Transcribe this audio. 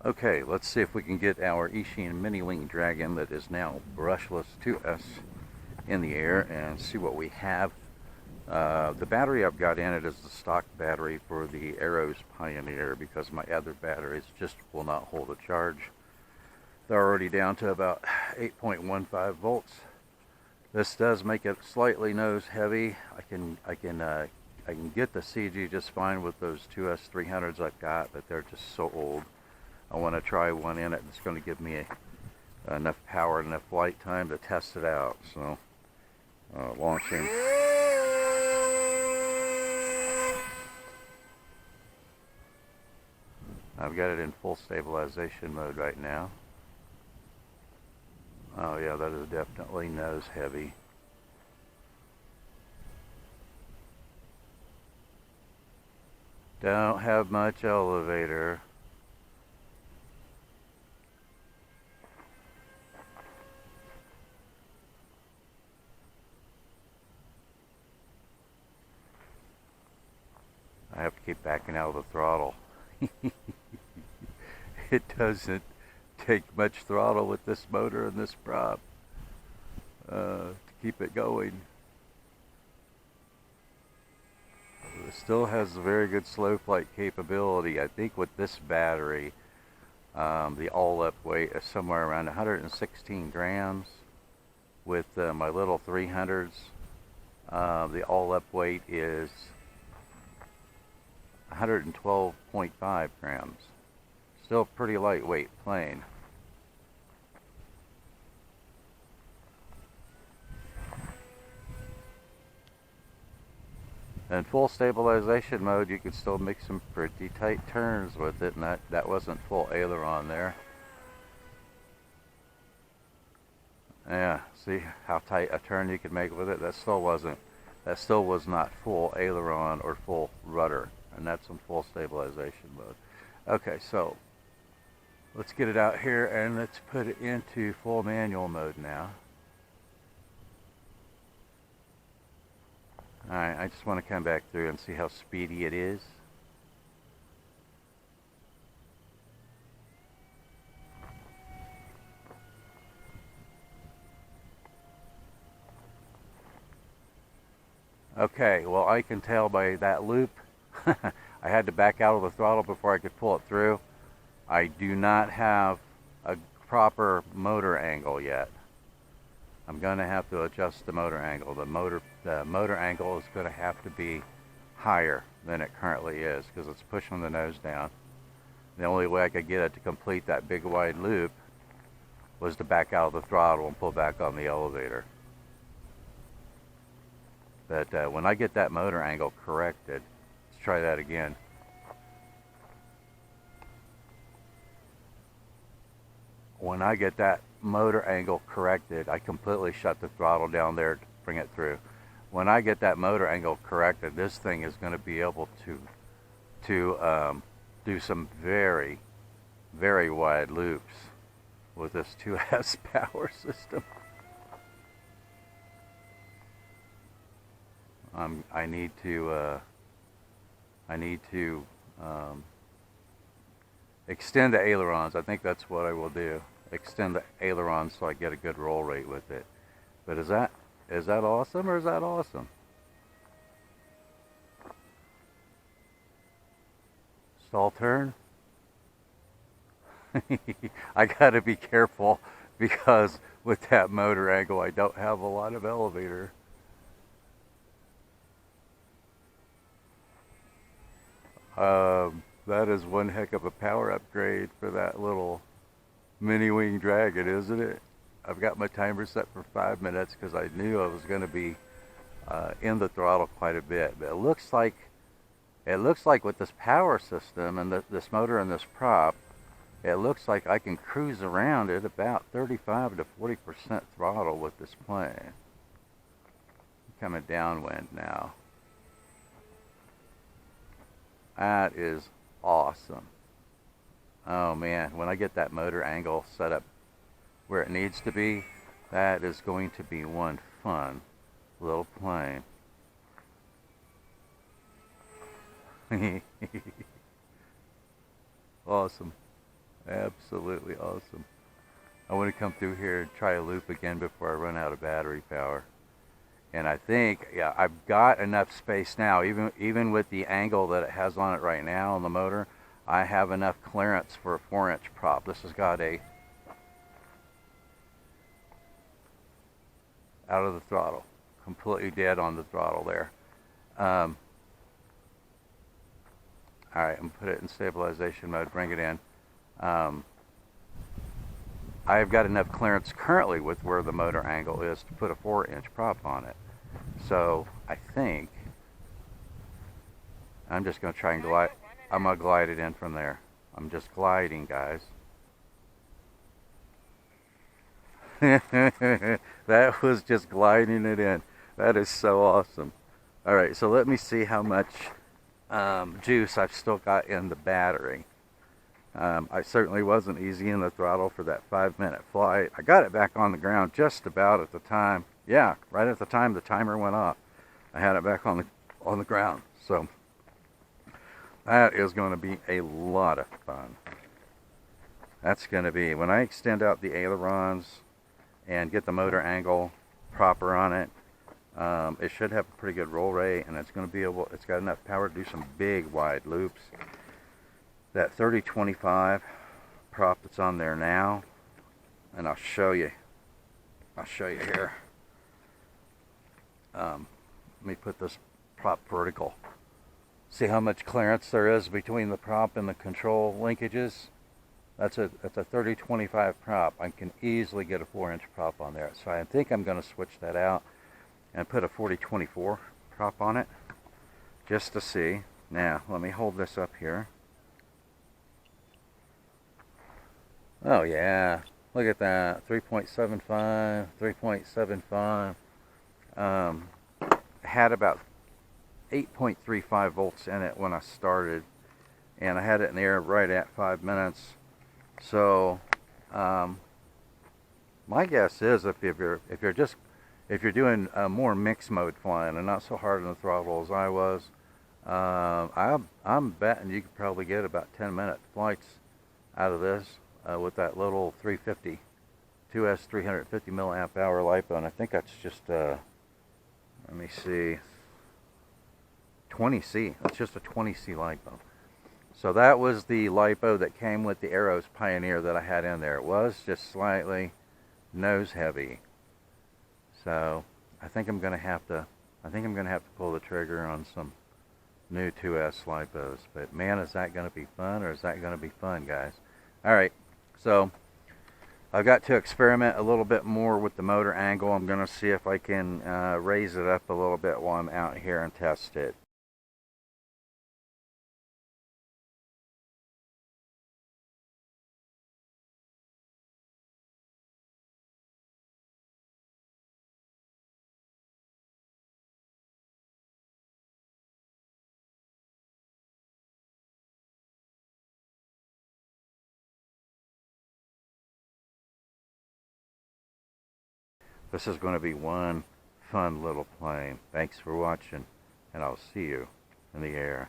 Okay, let's see if we can get our Eachine Mini Wing Dragon that is now brushless 2S in the air and see what we have. The battery I've got in it is the stock battery for the Arrows Pioneer because my other batteries just will not hold a charge. They're already down to about 8.15 volts. This does make it slightly nose heavy. I can get the CG just fine with those 2S 300s I've got, but they're just so old. I want to try one in it that's going to give me enough power and enough flight time to test it out. So, launching. I've got it in full stabilization mode right now. Oh yeah, that is definitely nose heavy. Don't have much elevator. I have to keep backing out of the throttle. It doesn't take much throttle with this motor and this prop to keep it going. It still has a very good slow flight capability. I think with this battery, the all-up weight is somewhere around 116 grams. With my little 300s, the all-up weight is 112.5 grams. Still pretty lightweight plane. In full stabilization mode, you could still make some pretty tight turns with it, and that wasn't full aileron there. Yeah, see how tight a turn you could make with it? That still was not full aileron or full rudder, and that's in full stabilization mode. Okay, so let's get it out here and let's put it into full manual mode now. Alright, I just want to come back through and see how speedy it is. Okay, well I can tell by that loop, I had to back out of the throttle before I could pull it through. I do not have a proper motor angle yet. I'm going to have to adjust the motor angle. The motor angle is going to have to be higher than it currently is because it's pushing the nose down. The only way I could get it to complete that big wide loop was to back out of the throttle and pull back on the elevator. But when I get that motor angle corrected, let's try that again. When I get that motor angle corrected, I completely shut the throttle down there to bring it through. When I get that motor angle corrected, this thing is going to be able to do some very, very wide loops with this 2S power system. I need to extend the ailerons. I think that's what I will do. Extend the ailerons so I get a good roll rate with it. But is that awesome or is that awesome? Stall turn. I gotta be careful because with that motor angle I don't have a lot of elevator. That is one heck of a power upgrade for that little Mini Wing Dragon, isn't it? I've got my timer set for 5 minutes because I knew I was going to be in the throttle quite a bit. But it looks like with this power system and this motor and this prop, it looks like I can cruise around at about 35 to 40% throttle with this plane. Coming downwind now. That is awesome. Oh man, when I get that motor angle set up where it needs to be, that is going to be one fun little plane. Awesome. Absolutely awesome. I want to come through here and try a loop again before I run out of battery power. And I think, yeah, I've got enough space now, even with the angle that it has on it right now on the motor, I have enough clearance for a 4-inch prop. This has got a out of the throttle, completely dead on the throttle there. All right, I'm gonna put it in stabilization mode, bring it in. I've got enough clearance currently with where the motor angle is to put a 4-inch prop on it. So I think I'm just going to try and glide. I'm going to glide it in from there. I'm just gliding, guys. That was just gliding it in. That is so awesome. All right, so let me see how much juice I've still got in the battery. I certainly wasn't easy in the throttle for that 5-minute flight. I got it back on the ground just about at the time. Yeah, right at the time the timer went off. I had it back on the ground. So that is going to be a lot of fun. That's going to be, when I extend out the ailerons and get the motor angle proper on it, it should have a pretty good roll rate, and it's going to be able, it's got enough power to do some big wide loops. That 30-25 prop that's on there now, and I'll show you here. Let me put this prop vertical. See how much clearance there is between the prop and the control linkages? That's a 30-25 prop. I can easily get a 4-inch prop on there. So I think I'm going to switch that out and put a 40-24 prop on it just to see. Now, let me hold this up here. Oh yeah, look at that, 3.75, 3.75. Had about 8.35 volts in it when I started, and I had it in the air right at 5 minutes. So my guess is if you're doing more mixed mode flying and not so hard on the throttle as I was, I'm betting you could probably get about 10-minute flights out of this with that little 350 2S 350 milliamp hour Lipo, and I think that's just let me see, 20C. That's just a 20C Lipo. So that was the Lipo that came with the Arrows Pioneer that I had in there. It was just slightly nose heavy. So I think I'm gonna have to pull the trigger on some new 2S Lipos. But man, is that gonna be fun, or is that gonna be fun, guys? All right, so I've got to experiment a little bit more with the motor angle. I'm gonna see if I can raise it up a little bit while I'm out here and test it. This is going to be one fun little plane. Thanks for watching, and I'll see you in the air.